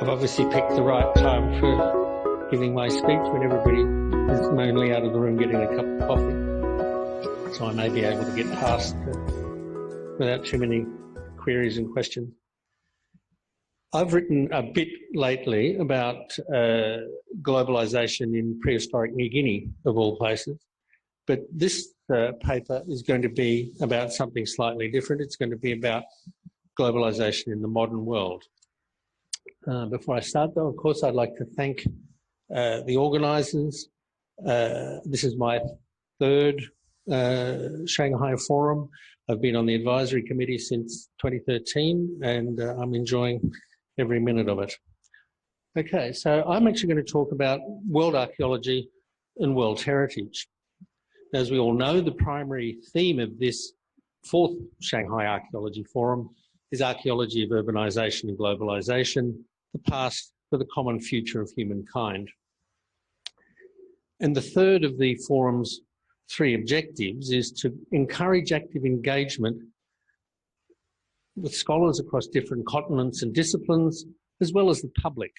I've obviously picked the right time for giving my speech when everybody is mainly out of the room getting a cup of coffee. So I may be able to get past without too many queries and questions. I've written a bit lately about globalization in prehistoric New Guinea, of all places. But this paper is going to be about something slightly different. It's going to be about globalization in the modern world. Before I start, though, of course, I'd like to thank the organisers. This is my third Shanghai Forum. I've been on the advisory committee since 2013, and I'm enjoying every minute of it. Okay, so I'm actually going to talk about world archaeology and world heritage. As we all know, the primary theme of this fourth Shanghai Archaeology Forum is archaeology of urbanization and globalization, the past for the common future of humankind. And the third of the forum's three objectives is to encourage active engagement with scholars across different continents and disciplines, as well as the public,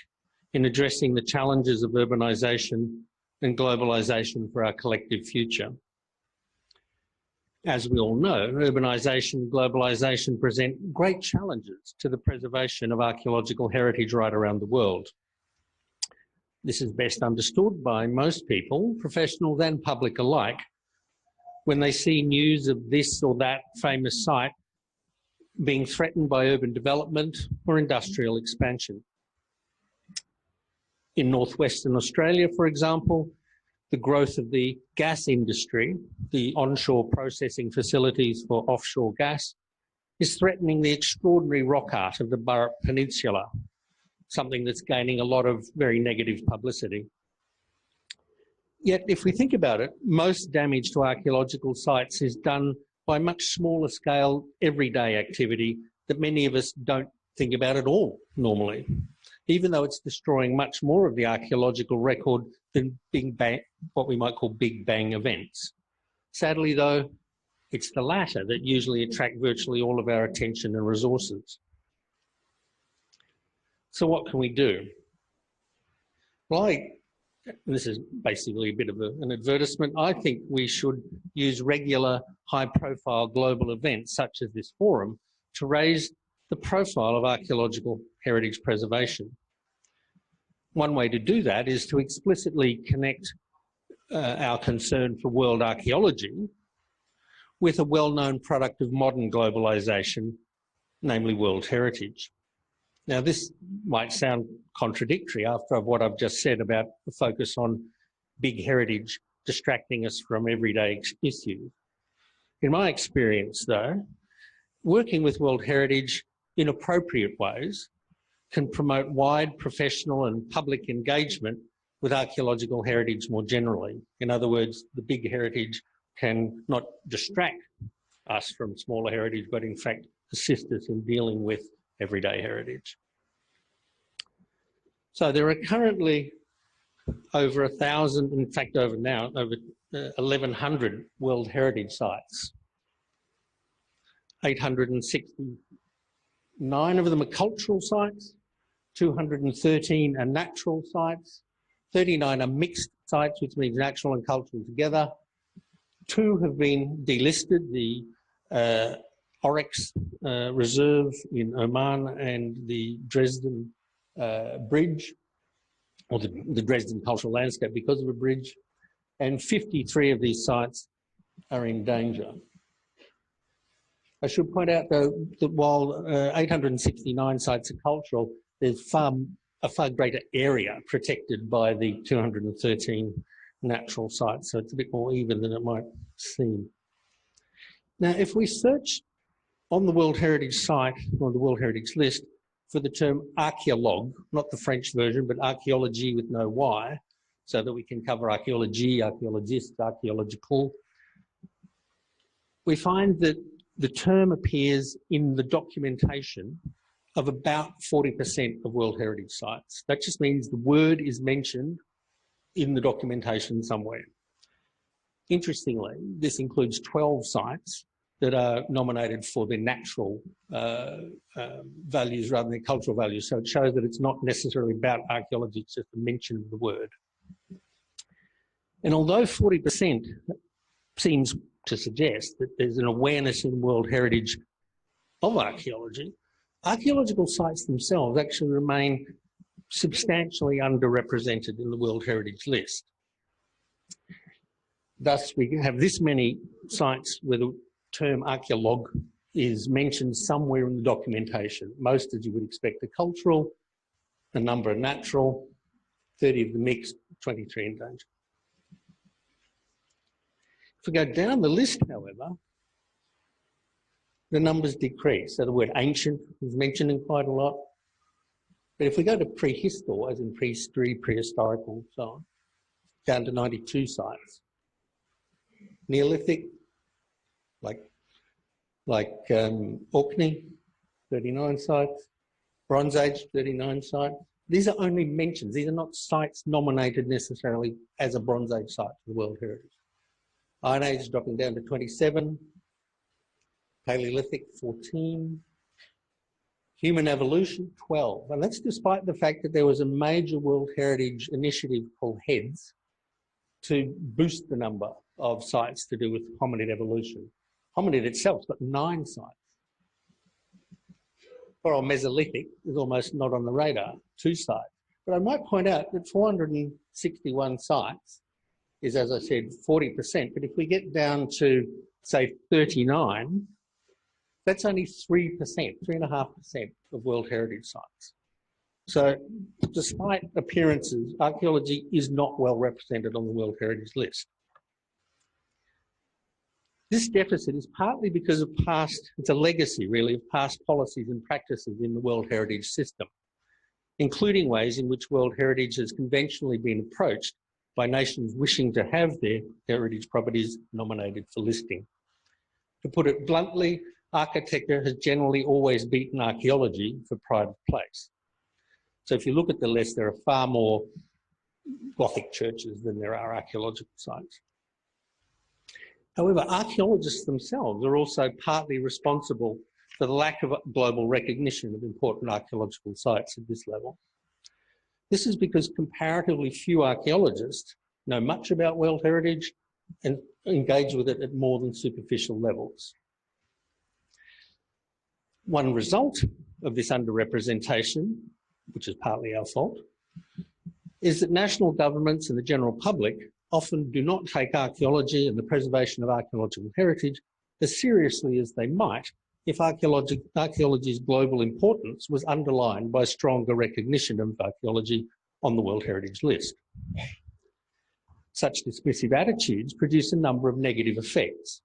in addressing the challenges of urbanization and globalization for our collective future. As we all know, urbanization and globalization present great challenges to the preservation of archaeological heritage right around the world. This is best understood by most people, professionals and public alike, when they see news of this or that famous site being threatened by urban development or industrial expansion. In northwestern Australia, for example, the growth of the gas industry, the onshore processing facilities for offshore gas, is threatening the extraordinary rock art of the Burrup Peninsula, something that's gaining a lot of very negative publicity. Yet, if we think about it, most damage to archaeological sites is done by much smaller scale, everyday activity that many of us don't think about at all normally, even though it's destroying much more of the archaeological record than Big Bang, what we might call Big Bang events. Sadly, though, it's the latter that usually attract virtually all of our attention and resources. So what can we do? Well, this is basically a bit of an advertisement. I think we should use regular high-profile global events such as this forum to raise the profile of archaeological heritage preservation. One way to do that is to explicitly connect our concern for world archaeology with a well-known product of modern globalization, namely world heritage. Now, this might sound contradictory after what I've just said about the focus on big heritage distracting us from everyday issues. In my experience, though, working with world heritage in appropriate ways can promote wide professional and public engagement with archaeological heritage more generally. In other words, the big heritage can not distract us from smaller heritage, but in fact assist us in dealing with everyday heritage. So there are currently over 1,000, in fact over 1,100 World Heritage Sites. 869 of them are cultural sites, 213 are natural sites, 39 are mixed sites, which means natural and cultural together. 2 have been delisted, the Oryx Reserve in Oman and the Dresden Bridge, or the Dresden Cultural Landscape because of a bridge, and 53 of these sites are in danger. I should point out, though, that while 869 sites are cultural, there's a far greater area protected by the 213 natural sites, so it's a bit more even than it might seem. Now, if we search on the World Heritage site, or the World Heritage list, for the term archaeologue, not the French version, but archaeology with no Y, so that we can cover archaeology, archaeologist, archaeological, we find that the term appears in the documentation of about 40% of World Heritage Sites. That just means the word is mentioned in the documentation somewhere. Interestingly, this includes 12 sites that are nominated for their natural values rather than their cultural values. So it shows that it's not necessarily about archaeology, it's just a mention of the word. And although 40% seems to suggest that there's an awareness in World Heritage of archaeology, archaeological sites themselves actually remain substantially underrepresented in the World Heritage list. Thus, we have this many sites where the term archaeologue is mentioned somewhere in the documentation. Most, as you would expect, are cultural, a number are natural, 30 of the mixed, 23 endangered. If we go down the list, however, the numbers decrease. So the word ancient is mentioned in quite a lot. But if we go to prehistor, as in prehistory, prehistorical, so on, down to 92 sites. Neolithic, like Orkney, 39 sites. Bronze Age, 39 sites. These are only mentions. These are not sites nominated necessarily as a Bronze Age site for the World Heritage. Iron Age dropping down to 27. Paleolithic, 14. Human evolution, 12. And that's despite the fact that there was a major World Heritage initiative called HEADS to boost the number of sites to do with hominid evolution. Hominid itself's got 9 sites. Or Mesolithic is almost not on the radar, 2 sites. But I might point out that 461 sites is, as I said, 40%. But if we get down to, say, 39, that's only 3%, 3.5% of World Heritage sites. So despite appearances, archaeology is not well represented on the World Heritage list. This deficit is partly because of past, it's a legacy really, of past policies and practices in the World Heritage system, including ways in which World Heritage has conventionally been approached by nations wishing to have their heritage properties nominated for listing. To put it bluntly, architecture has generally always beaten archaeology for pride of place. So if you look at the list, there are far more Gothic churches than there are archaeological sites. However, archaeologists themselves are also partly responsible for the lack of global recognition of important archaeological sites at this level. This is because comparatively few archaeologists know much about World Heritage and engage with it at more than superficial levels. One result of this underrepresentation, which is partly our fault, is that national governments and the general public often do not take archaeology and the preservation of archaeological heritage as seriously as they might if archaeology's global importance was underlined by stronger recognition of archaeology on the World Heritage list. Such dismissive attitudes produce a number of negative effects,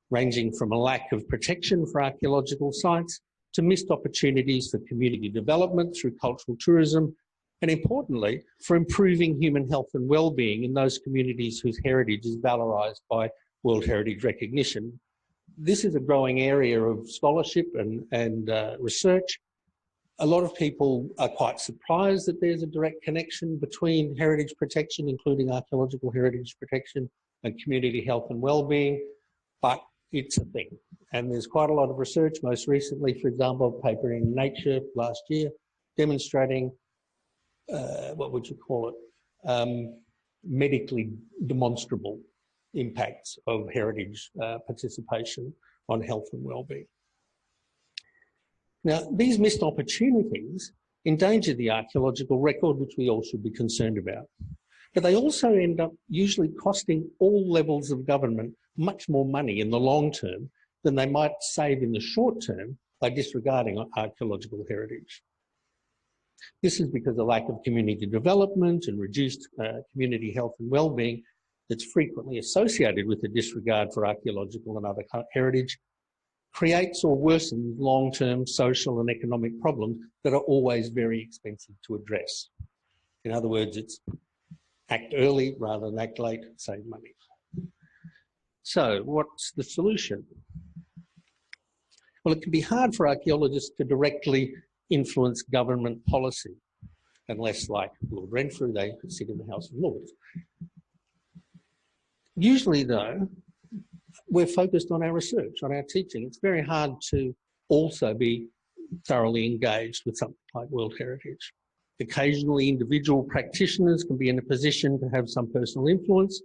ranging from a lack of protection for archaeological sites to missed opportunities for community development through cultural tourism, and importantly, for improving human health and well-being in those communities whose heritage is valorised by World Heritage recognition. This is a growing area of scholarship and research. A lot of people are quite surprised that there's a direct connection between heritage protection, including archaeological heritage protection, and community health and well-being, but it's a thing. And there's quite a lot of research, most recently, for example, a paper in Nature last year, demonstrating what would you call it, medically demonstrable impacts of heritage participation on health and well-being. Now, these missed opportunities endanger the archaeological record, which we all should be concerned about. But they also end up usually costing all levels of government much more money in the long term than they might save in the short term by disregarding archaeological heritage. This is because the lack of community development and reduced community health and well-being that's frequently associated with the disregard for archaeological and other heritage creates or worsens long-term social and economic problems that are always very expensive to address. In other words, it's act early rather than act late, save money. So what's the solution? Well, it can be hard for archaeologists to directly influence government policy, unless, like Lord Renfrew, they sit in the House of Lords. Usually, though, we're focused on our research, on our teaching. It's very hard to also be thoroughly engaged with something like World Heritage. Occasionally, individual practitioners can be in a position to have some personal influence,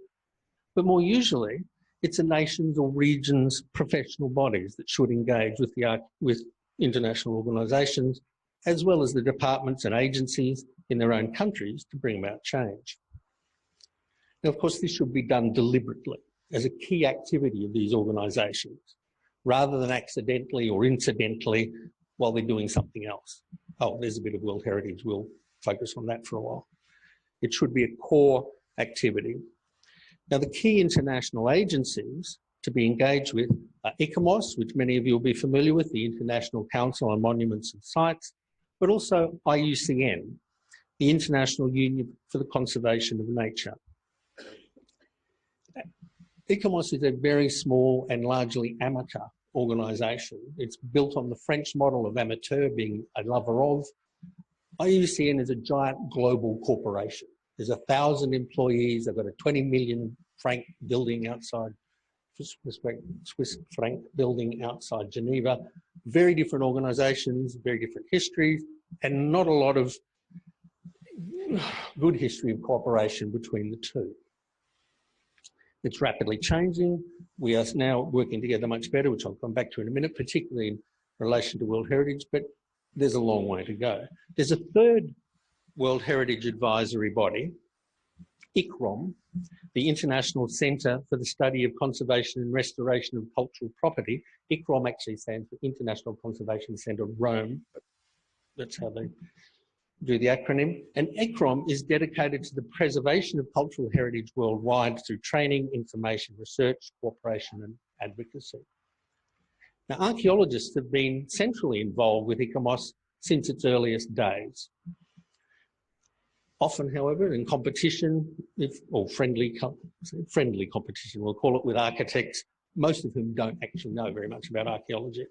but more usually, it's a nation's or region's professional bodies that should engage with international organisations, as well as the departments and agencies in their own countries to bring about change. Now, of course, this should be done deliberately as a key activity of these organisations, rather than accidentally or incidentally while they're doing something else. Oh, there's a bit of World Heritage, we'll focus on that for a while. It should be a core activity. Now, the key international agencies to be engaged with are ICOMOS, which many of you will be familiar with, the International Council on Monuments and Sites, but also IUCN, the International Union for the Conservation of Nature. ICOMOS is a very small and largely amateur organisation. It's built on the French model of amateur, being a lover of. IUCN is a giant global corporation. There's 1,000 employees. They've got a 20 million franc building outside, Swiss franc building outside Geneva. Very different organisations, very different histories, and not a lot of good history of cooperation between the two. It's rapidly changing. We are now working together much better, which I'll come back to in a minute, particularly in relation to World Heritage, but there's a long way to go. There's a third World Heritage Advisory Body, ICROM, the International Centre for the Study of Conservation and Restoration of Cultural Property. ICROM actually stands for International Conservation Centre Rome, but that's how they do the acronym. And ICROM is dedicated to the preservation of cultural heritage worldwide through training, information, research, cooperation and advocacy. Now, archaeologists have been centrally involved with ICOMOS since its earliest days. Often, however, in competition, or friendly competition, we'll call it, with architects, most of whom don't actually know very much about archaeology.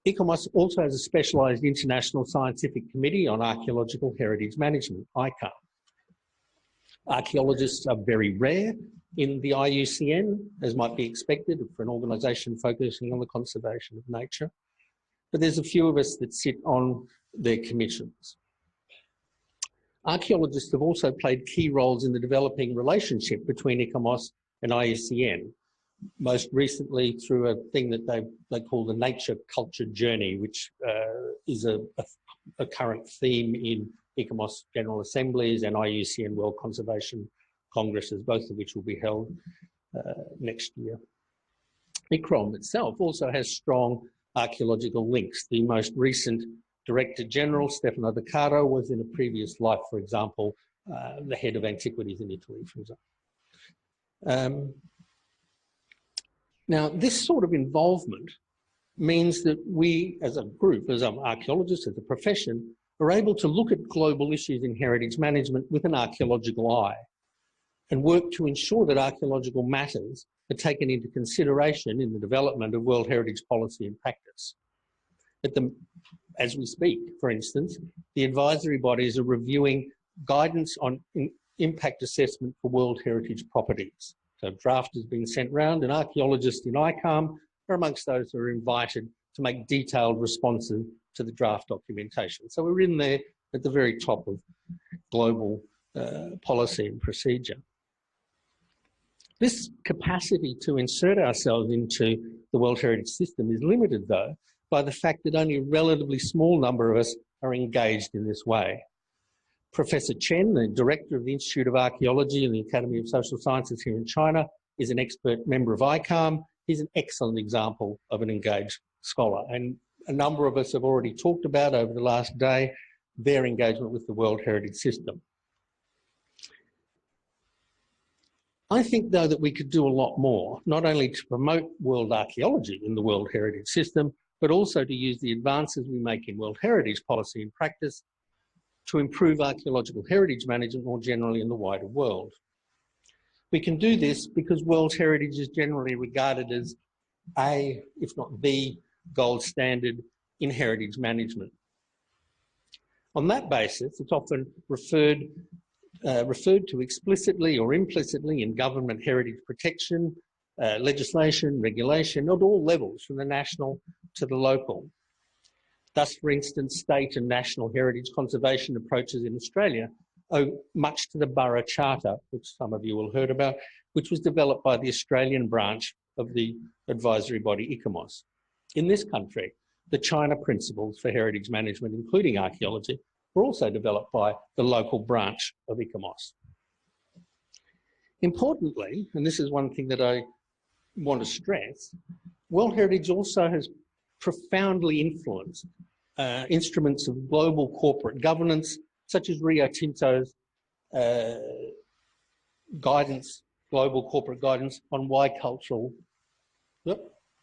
ICOMOS also has a specialised International Scientific Committee on Archaeological Heritage Management, ICAR. Archaeologists are very rare in the IUCN, as might be expected for an organisation focusing on the conservation of nature, but there's a few of us that sit on their commissions. Archaeologists have also played key roles in the developing relationship between ICOMOS and IUCN, most recently through a thing that they call the Nature Culture Journey, which is a current theme in ICOMOS General Assemblies and IUCN World Conservation Congresses, both of which will be held next year. ICROM itself also has strong archaeological links. The most recent Director General, Stefano De Caro, was in a previous life, for example, the head of antiquities in Italy, for example. Now, this sort of involvement means that we, as a group, as archaeologists, as a profession, are able to look at global issues in heritage management with an archaeological eye and work to ensure that archaeological matters are taken into consideration in the development of World Heritage policy and practice. As we speak, for instance, the advisory bodies are reviewing guidance on impact assessment for World Heritage properties. So a draft has been sent round, and archaeologists in ICARM are amongst those who are invited to make detailed responses to the draft documentation. So we're in there at the very top of global policy and procedure. This capacity to insert ourselves into the World Heritage system is limited, though, by the fact that only a relatively small number of us are engaged in this way. Professor Chen, the director of the Institute of Archaeology and the Academy of Social Sciences here in China, is an expert member of ICARM. He's an excellent example of an engaged scholar. And a number of us have already talked about over the last day their engagement with the World Heritage system. I think, though, that we could do a lot more, not only to promote world archaeology in the World Heritage system, but also to use the advances we make in World Heritage policy and practice to improve archaeological heritage management more generally in the wider world. We can do this because World Heritage is generally regarded as a, if not the, gold standard in heritage management. On that basis, it's often referred to explicitly or implicitly in government heritage protection, legislation, regulation at all levels, from the national to the local. Thus, for instance, state and national heritage conservation approaches in Australia owe much to the Borough Charter, which some of you will have heard about, which was developed by the Australian branch of the advisory body ICOMOS. In this country, the China principles for heritage management, including archaeology, were also developed by the local branch of ICOMOS. Importantly, and this is one thing that I want to stress, World Heritage also has profoundly influenced instruments of global corporate governance, such as Rio Tinto's guidance, global corporate guidance on why cultural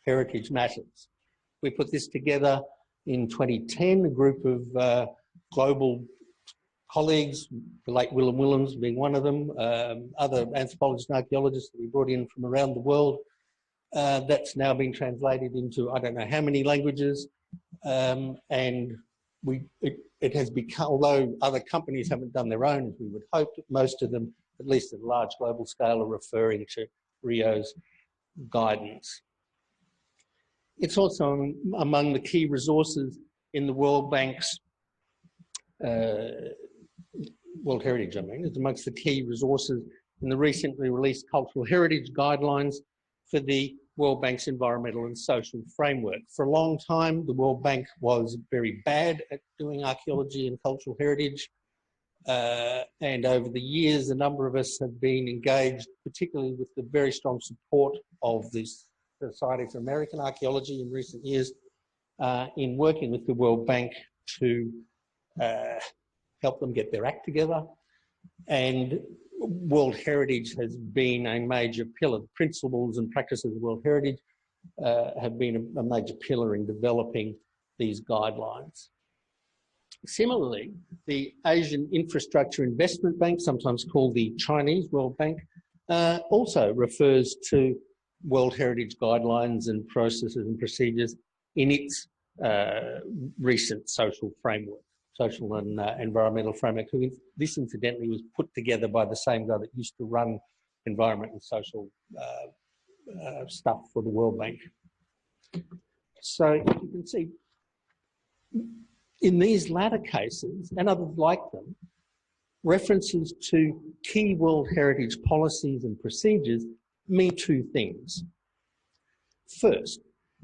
heritage matters. We put this together in 2010, a group of global colleagues, the late Willem Willems being one of them, other anthropologists and archaeologists that we brought in from around the world. That's now been translated into I don't know how many languages, and it has become, although other companies haven't done their own, as we would hope, most of them, at least at a large global scale, are referring to Rio's guidance. It's also among the key resources in the World Bank's World Heritage, I mean, it's amongst the key resources in the recently released Cultural Heritage Guidelines for the World Bank's Environmental and Social Framework. For a long time, the World Bank was very bad at doing archaeology and cultural heritage. And over the years, a number of us have been engaged, particularly with the very strong support of the Society for American Archaeology in recent years, in working with the World Bank to help them get their act together. And World Heritage has been a major pillar. The principles and practices of World Heritage have been a major pillar in developing these guidelines. Similarly, the Asian Infrastructure Investment Bank, sometimes called the Chinese World Bank, also refers to World Heritage guidelines and processes and procedures in its recent social framework, social and environmental framework. This incidentally was put together by the same guy that used to run environment and social stuff for the World Bank. So you can see, in these latter cases, and others like them, references to key World Heritage policies and procedures mean two things. First,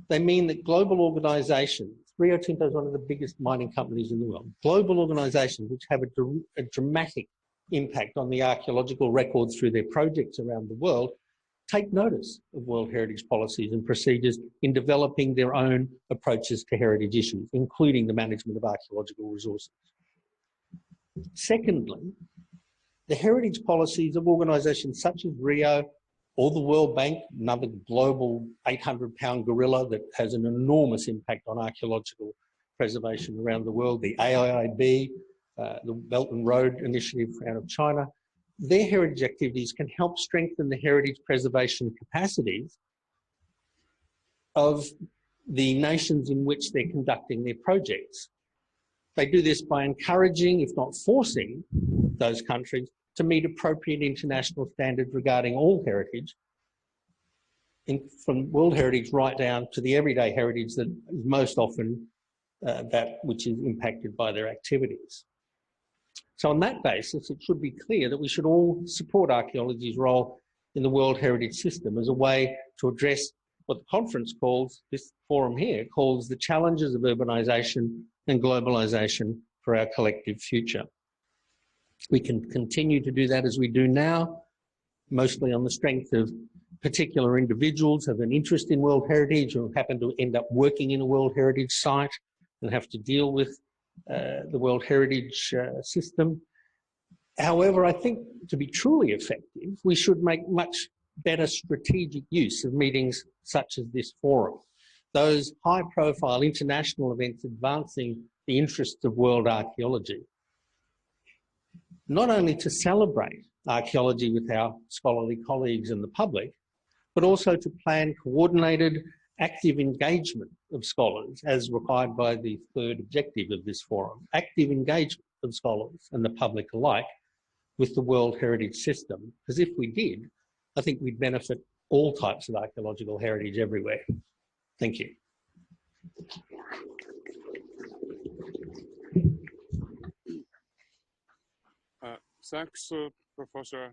they mean that global organisations, Rio Tinto is one of the biggest mining companies in the world, global organisations which have a dramatic impact on the archaeological records through their projects around the world, take notice of World Heritage policies and procedures in developing their own approaches to heritage issues, including the management of archaeological resources. Secondly, the heritage policies of organisations such as Rio or the World Bank, another global 800-pound gorilla that has an enormous impact on archaeological preservation around the world, the AIIB, the Belt and Road Initiative out of China, their heritage activities can help strengthen the heritage preservation capacities of the nations in which they're conducting their projects. They do this by encouraging, if not forcing, those countries to meet appropriate international standards regarding all heritage, from World Heritage right down to the everyday heritage that is most often that which is impacted by their activities. So on that basis, it should be clear that we should all support archaeology's role in the World Heritage system as a way to address what the conference calls, this forum here, calls the challenges of urbanisation and globalisation for our collective future. We can continue to do that as we do now, mostly on the strength of particular individuals who have an interest in World Heritage or happen to end up working in a World Heritage site and have to deal with the World Heritage system. However, I think to be truly effective, we should make much better strategic use of meetings such as this forum. Those high-profile international events advancing the interests of world archaeology, not only to celebrate archaeology with our scholarly colleagues and the public, but also to plan coordinated, active engagement of scholars as required by the third objective of this forum, active engagement of scholars and the public alike with the World Heritage system. Because if we did, I think we'd benefit all types of archaeological heritage everywhere. Thank you. Thanks, Professor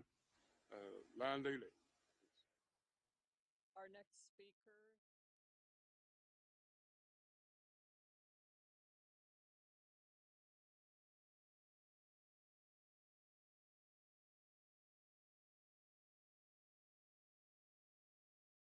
Lilley.